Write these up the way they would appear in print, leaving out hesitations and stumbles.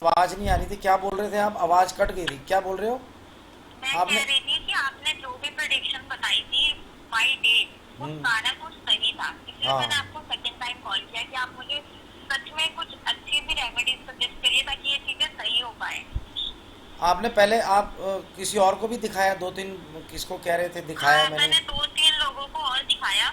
आवाज नहीं आ रही थी, क्या बोल रहे थे आप? आवाज कट गई थी, क्या बोल रहे हो मैं कह आपने? रही थी कि आपने जो भी प्रेडिक्शन बताई थी बाई डेट, वो हम्म। सारा कुछ सही था, इसलिए मैंने हाँ, आपको सेकंड टाइम कॉल किया कि आप मुझे सच में कुछ अच्छी भी रेमेडीज सजेस्ट करिए ताकि ये चीजें सही हो पाए। आपने पहले आप किसी और को भी दिखाया? दो तीन किसको कह रहे थे दिखाया हाँ, मैंने? मैंने दो तीन लोगों को और दिखाया,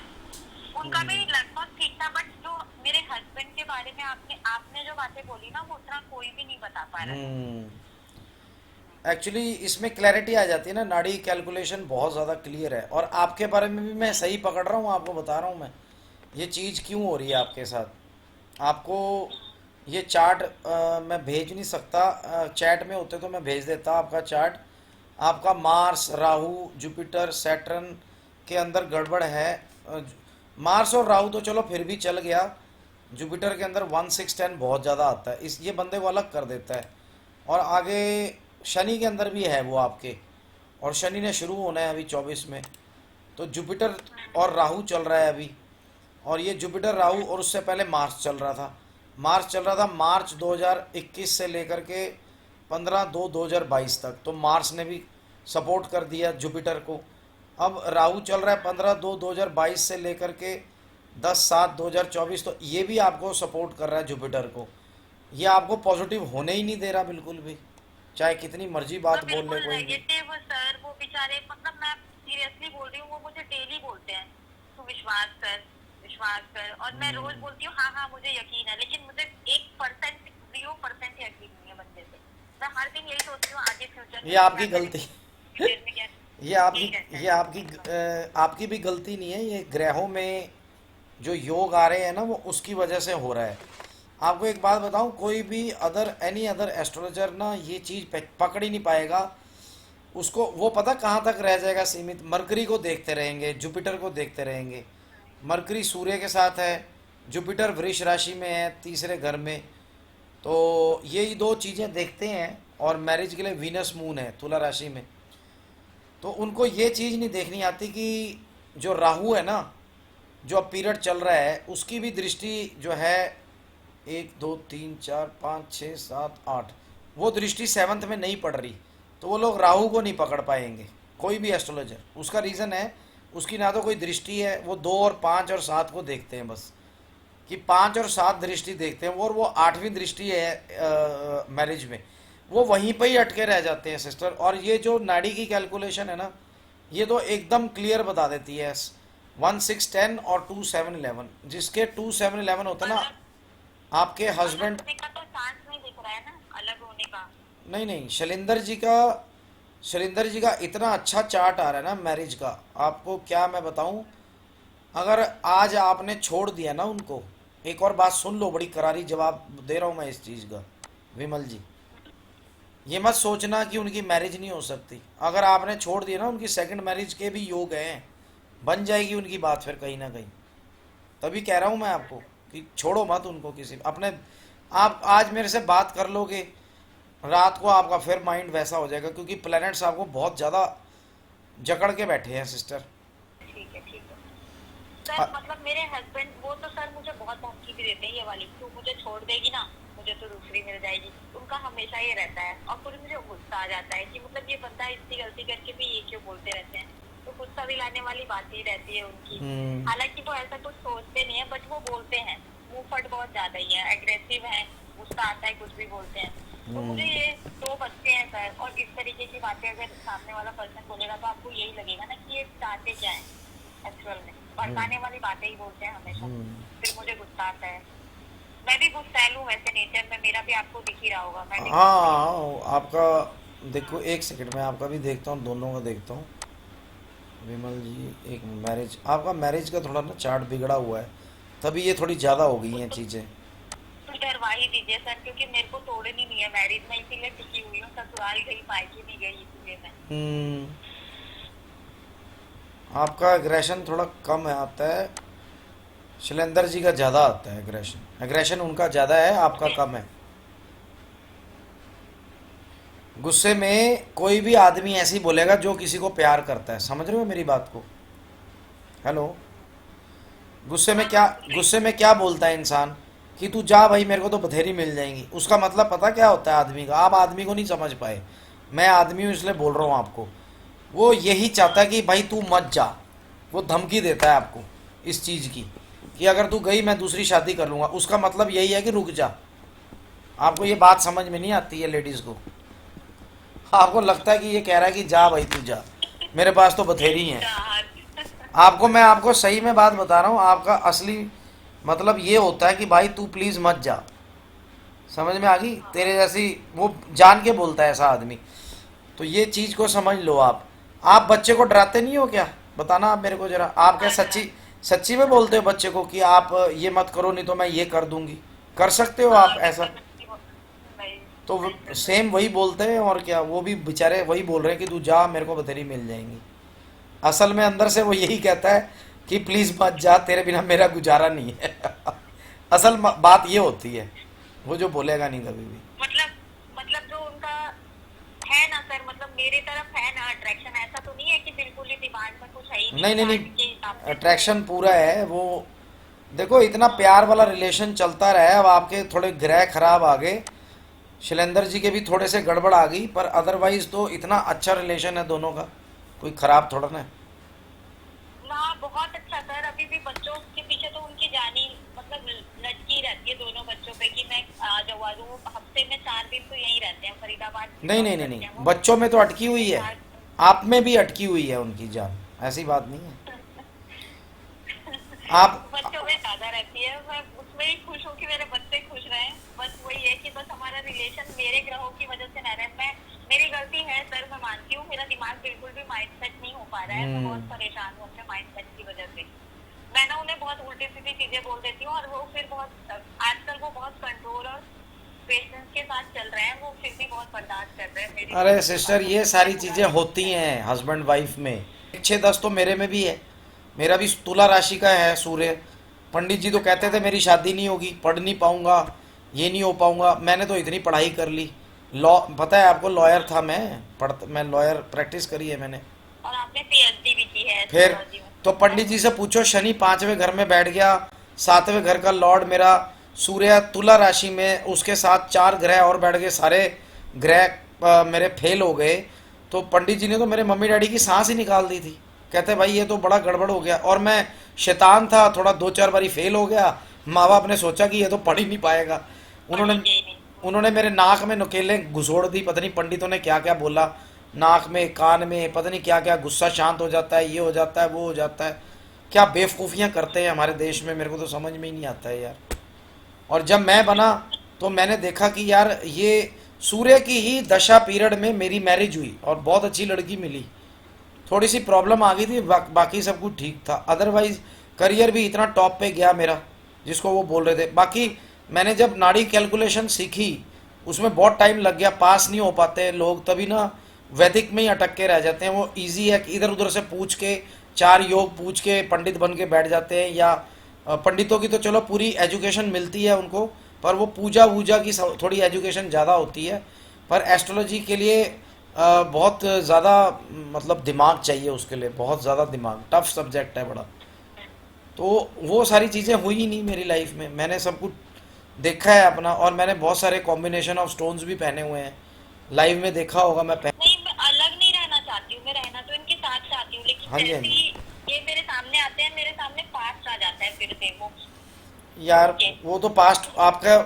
उनका भी हम्म। लगभग ठीक था, बट जो मेरे हस्बैंड के बारे में आपने आपने जो बातें बोली ना, वो उतना कोई भी नहीं बता पा रहा था। हम्म। एक्चुअली इसमें क्लैरिटी आ जाती है ना, नाड़ी कैलकुलेशन बहुत ज़्यादा क्लियर है, और आपके बारे में भी मैं सही पकड़ रहा हूँ, आपको बता रहा हूँ मैं ये चीज़ क्यों हो रही है आपके साथ। आपको ये चार्ट मैं भेज नहीं सकता, चैट में होते तो मैं भेज देता आपका चार्ट। आपका मार्स, राहु, जुपिटर, सैटर्न के अंदर गड़बड़ है। मार्स और राहु तो चलो फिर भी चल गया, जुपिटर के अंदर 1 6 10 बहुत ज़्यादा आता है, इस ये बंदे को अलग कर देता है। और आगे शनि के अंदर भी है वो आपके, और शनि ने शुरू होना है अभी 24 में। तो जुपिटर और राहु चल रहा है अभी, और ये जुपिटर राहु, और उससे पहले मार्स चल रहा था। मार्स चल रहा था मार्च 2021 से लेकर के 15/2/2022 तक, तो मार्स ने भी सपोर्ट कर दिया जुपिटर को। अब राहु चल रहा है 15/2/2022 से लेकर के 10/7/2024, तो ये भी आपको सपोर्ट कर रहा है जुपिटर को। ये आपको पॉजिटिव होने ही नहीं दे रहा बिल्कुल भी, चाहे कितनी मर्जी तो बात बोल ले बिल्कुल कोई भी। नेगेटिव सर, वो बेचारे, मतलब मैं सीरियसली बोल रही हूँ, वो मुझे डेली बोलते हैं तू विश्वास कर, विश्वास कर, और मैं रोज बोलती हूँ हाँ हाँ मुझे यकीन है, लेकिन मुझे 1%, 0% यकीन नहीं है बंदे पे। मैं हर दिन यही सोचती हूँ आगे फ्यूचर ये में वो क्या आपकी गलती करेगा, फ्यूचर में क्या। ये आपकी ठीक है सर, ये आपकी थैंक यू। आपकी भी गलती नहीं है, ये ग्रहों में जो योग आ रहे हैं ना, वो उसकी वजह से हो रहा है। आपको एक बात बताऊं, कोई भी अदर एनी अदर एस्ट्रोलॉजर ना ये चीज़ पकड़ ही नहीं पाएगा। उसको वो पता कहाँ तक रह जाएगा सीमित, मरकरी को देखते रहेंगे, जुपिटर को देखते रहेंगे। मरकरी सूर्य के साथ है, जुपिटर वृष राशि में है, तीसरे घर में। तो यही दो चीज़ें देखते हैं, और मैरिज के लिए वीनस मून है तुला राशि में। तो उनको ये चीज़ नहीं देखनी आती कि जो राहु है ना, जो अब पीरियड चल रहा है, उसकी भी दृष्टि जो है 1 2 3 4 5 6 7 8, वो दृष्टि सेवन्थ में नहीं पड़ रही। तो वो लोग राहु को नहीं पकड़ पाएंगे, कोई भी एस्ट्रोलॉजर। उसका रीज़न है, उसकी ना तो कोई दृष्टि है, वो 2 और 5 और 7 को देखते हैं बस, कि 5 और 7 दृष्टि देखते हैं, और वो 8वीं दृष्टि है मैरिज में, वो वहीं पर ही अटके रह जाते हैं सिस्टर। और ये जो नाड़ी की कैलकुलेशन है ना, ये तो एकदम क्लियर बता देती है। 1 6 10 और 2 7 11, जिसके 2 7 11 होता ना, अलग आपके अलग हस्बैंड। होने का तो चांस नहीं दिख रहा है ना, अलग होने का। नहीं नहीं, शैलेंद्र जी का इतना अच्छा चार्ट आ रहा है ना मैरिज का, आपको क्या मैं बताऊं। अगर आज आपने छोड़ दिया ना उनको, एक और बात सुन लो, बड़ी करारी जवाब दे रहा हूं मैं इस चीज़ का, विमल जी। ये मत सोचना कि उनकी मैरिज नहीं हो सकती। अगर आपने छोड़ दिया ना, उनकी सेकंड मैरिज के भी योग हैं, बन जाएगी उनकी बात फिर कहीं ना कहीं। तभी कह रहा हूँ मैं आपको कि छोड़ो मत उनको किसी अपने। आप आज मेरे से बात कर लोगे, रात को आपका फिर माइंड वैसा हो जाएगा, क्योंकि प्लैनेट्स आपको बहुत ज़्यादा जकड़ के बैठे हैं सिस्टर। ठीक है, ठीक है सर, मतलब मेरे हस्बैंड वो तो सर मुझे बहुत धमकी भी देते हैं, ये वाली तू मुझे छोड़ देगी ना, मुझे तो दूसरी मिल जाएगी। उनका हमेशा ये रहता है, और फिर मुझे गुस्सा आ जाता है कि मतलब ये बंदा इतनी गलती करके भी ये क्यों बोलते रहते हैं। तो गुस्सा भी लाने वाली बात ही रहती है उनकी। हम्म। हालांकि वो ऐसा कुछ सोचते नहीं है, बट वो बोलते हैं, मुंह फट बहुत ज्यादा ही है, एग्रेसिव है, गुस्सा आता है कुछ भी बोलते हैं। तो मुझे हम्म। ये दो बच्चे हैं सर, और इस तरीके की बातें अगर सामने वाला पर्सन बोलेगा तो आपको यही लगेगा ना कि ये चाहते क्या है एक्चुअल में। भड़काने वाली बातें ही बोलते हैं हमेशा, फिर मुझे गुस्सा आता है। मैं भी गुस्सैल हूँ वैसे नेचर में, मेरा भी आपको दिख ही रहा होगा, मैं भी गुस्सैल ही हूँ। हाँ आपका, देखो एक सेकंड में आपका भी देखता हूँ, दोनों का देखता हूँ। विमल जी, एक मैरिज, आपका मैरिज का थोड़ा ना चार्ट बिगड़ा हुआ है, तभी ये थोड़ी ज़्यादा हो गई कुछ हैं तो चीज़ें। डरवा ही दीजिए सर, क्योंकि मेरे को तोड़नी नहीं है मैरिज में, इसीलिए टिकी हुई हूँ, ससुराल गई मायके नहीं गई, इसीलिए मैं। हम्म। आपका एग्रेशन थोड़ा कम है आता है, शैलेंद्र जी का ज़्यादा आता है एग्रेशन, एग्रेशन उनका ज़्यादा है, आपका मुझे कम है। गुस्से में कोई भी आदमी ऐसे ही बोलेगा जो किसी को प्यार करता है, समझ रहे हो मेरी बात को? हेलो। गुस्से में हाँ क्या, हाँ सुन रही हूँ। गुस्से में क्या बोलता है इंसान? कि तू जा भाई, मेरे को तो बथेरी मिल जाएंगी। उसका मतलब पता क्या होता है आदमी का? आप आदमी को नहीं समझ पाए। मैं आदमी हूँ इसलिए बोल रहा हूँ आपको। वो यही चाहता है कि भाई तू मत जा। वो धमकी देता है आपको इस चीज़ की, कि अगर तू गई मैं दूसरी शादी कर लूँगा। उसका मतलब यही है कि रुक जा। आपको ये बात समझ में नहीं आती है लेडीज़ को। आपको लगता है कि ये कह रहा है कि जा भाई तू जा, मेरे पास तो बथेरी हैं। चाहत। आपको मैं आपको सही में बात बता रहा हूँ, आपका असली मतलब ये होता है कि भाई तू प्लीज़ मत जा। समझ में आ गई? तेरे जैसी वो जान के बोलता है ऐसा आदमी। तो ये चीज़ को समझ लो आप बच्चे को डराते नहीं हो क्या? बताना आप मेरे को जरा। आप क्या हाँ डरा। सच्ची सच्ची में बोलते हो बच्चे को कि आप ये मत करो नहीं तो मैं ये कर दूंगी? कर सकते हो हाँ आप ऐसा? जबरदस्ती नहीं, तो नहीं कर सेम सकती। वही बोलते हैं और क्या, वो भी बेचारे वही बोल रहे हैं कि तू जा, मेरे को बतेरी मिल जाएंगी। असल में अंदर से वो यही कहता है कि प्लीज़ मत जा, तेरे बिना मेरा गुजारा नहीं है। असल बात ये होती है। वो जो बोलेगा नहीं कभी भी। मतलब मतलब जो उनका है ना सर, मतलब मेरी तरफ है ना अट्रैक्शन, ऐसा तो नहीं है कि बिल्कुल ही दिमाग में कुछ है ही नहीं, नहीं नहीं नहीं, जान के हिसाब से तो है। अट्रैक्शन पूरा है वो। देखो इतना प्यार वाला रिलेशन चलता रहा है। अब आपके थोड़े ग्रह खराब आ गए, शैलेंद्र जी के भी थोड़े से गड़बड़ आ गई, पर अदरवाइज तो इतना अच्छा रिलेशन है दोनों का, कोई खराब थोड़ा ना है। ना बहुत अच्छा सर, अभी भी बच्चों के पीछे तो उनकी जानी मतलब लटकी रहती है दोनों बच्चों पे कि मैं आ जाऊँ आ जाऊँ। हफ्ते में 4 दिन तो यहीं रहते हैं, फरीदाबाद की नहीं जॉब नहीं नहीं करते हैं नहीं, वो। बच्चों में तो अटकी हुई मेरे है। साथ। आप में भी अटकी हुई है उनकी जान, ऐसी बात नहीं है। आप बच्चों में ज्यादा रहती है, मैं उसमें ही खुश हूँ कि मेरे बच्चे खुश रहे। बस वही है कि बस हमारा रिलेशन मेरे ग्रहों की वजह से ना रहे। मैं मेरी गलती है सर, मैं मानती हूँ, मेरा दिमाग बिल्कुल भी माइंड सेट नहीं हो पा रहा है। मैं बहुत परेशान हूँ अपने माइंड सेट की वजह से। मैं ना उन्हें बहुत उल्टी सीधी चीजें बोल देती हूँ और वो फिर बहुत आजकल वो बहुत कंट्रोल और पेशेंस के साथ चल रहे हैं। वो फिर भी बहुत बर्दाश्त कर रहे हैं मेरी अरे छोटी सी सिस्टर, बातों ये को, सारी मैं बुरा चीज़ें नहीं होती लगता है। हैं हस्बैंड वाइफ में। 6-10 तो मेरे में भी है। मेरा भी तुला राशि का है सूर्य। पंडित जी तो कहते अच्छा। थे मेरी शादी नहीं होगी, पढ़ नहीं पाऊंगा, ये नहीं हो पाऊंगा। मैंने तो इतनी पढ़ाई कर ली। लॉ, पता है आपको, लॉयर था मैं। मैं लॉयर प्रैक्टिस करी है मैंने। और आपने पीएचडी भी की है फिर एस्ट्रोलॉजी में, तो है पंडित ना? जी से पूछो, शनि 5वें घर में बैठ गया, 7वें घर का लॉर्ड मेरा सूर्य तुला राशि में, उसके साथ 4 ग्रह और बैठ गए, सारे ग्रह मेरे फेल हो गए। तो पंडित जी ने तो मेरे मम्मी डैडी की सांस ही निकाल दी थी। कहते भाई ये तो बड़ा गड़बड़ हो गया। और मैं शैतान था, थोड़ा 2-4 बारी फेल हो गया। माँ बाप ने सोचा कि ये तो पढ़ ही नहीं पाएगा। उन्होंने पढ़ेंगे ही नहीं। उन्होंने मेरे नाक में नकेलें घुसोड़ दी। पता नहीं पंडितों ने क्या क्या बोला, नाक में कान में पता नहीं क्या क्या। गुस्सा शांत हो जाता है, ये हो जाता है, वो हो जाता है। क्या बेवकूफ़ियाँ करते हैं हमारे देश में, मेरे को तो समझ में ही नहीं आता है यार। और जब मैं बना तो मैंने देखा कि यार ये सूर्य की ही दशा पीरियड में मेरी मैरिज हुई और बहुत अच्छी लड़की मिली। थोड़ी सी प्रॉब्लम आ गई थी, बाकी सब कुछ ठीक था। अदरवाइज करियर भी इतना टॉप पे गया मेरा, जिसको वो बोल रहे थे। बाकी मैंने जब नाड़ी कैलकुलेशन सीखी, उसमें बहुत टाइम लग गया। पास नहीं हो पाते लोग, तभी ना वैदिक में ही अटक के रह जाते हैं। वो इजी है कि इधर उधर से पूछ के, 4 योग पूछ के पंडित बन के बैठ जाते हैं। या पंडितों की तो चलो पूरी एजुकेशन मिलती है उनको, पर वो पूजा वूजा की थोड़ी एजुकेशन ज़्यादा होती है। पर एस्ट्रोलॉजी के लिए बहुत ज़्यादा मतलब दिमाग चाहिए उसके लिए, बहुत ज़्यादा दिमाग, टफ सब्जेक्ट है बड़ा। तो वो सारी चीज़ें हुई ही नहीं मेरी लाइफ में। मैंने सब कुछ देखा है अपना, और मैंने बहुत सारे कॉम्बिनेशन ऑफ स्टोन्स भी पहने हुए हैं। लाइव में देखा होगा मैं पहन। नहीं, मैं अलग नहीं रहना चाहती हूँ, मैं रहना तो इनके साथ चाहती हूँ, लेकिन हाँ जी हाँ जैसे जी। ही ये मेरे सामने आते हैं, मेरे सामने पास्ट आ जाता है फिर से वो यार उनके। वो तो पास्ट आपका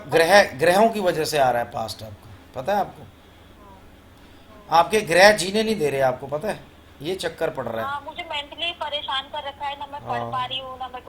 ग्रहों की वजह से आ रहा है पास्ट आपका, पता है आपको? आपके ग्रह जीने नहीं दे रहे आपको, पता है? ये चक्कर पड़ रहा है। हाँ, मुझे मेंटली परेशान कर रखा है, ना मैं पढ़ हाँ। पा रही हूँ ना मैं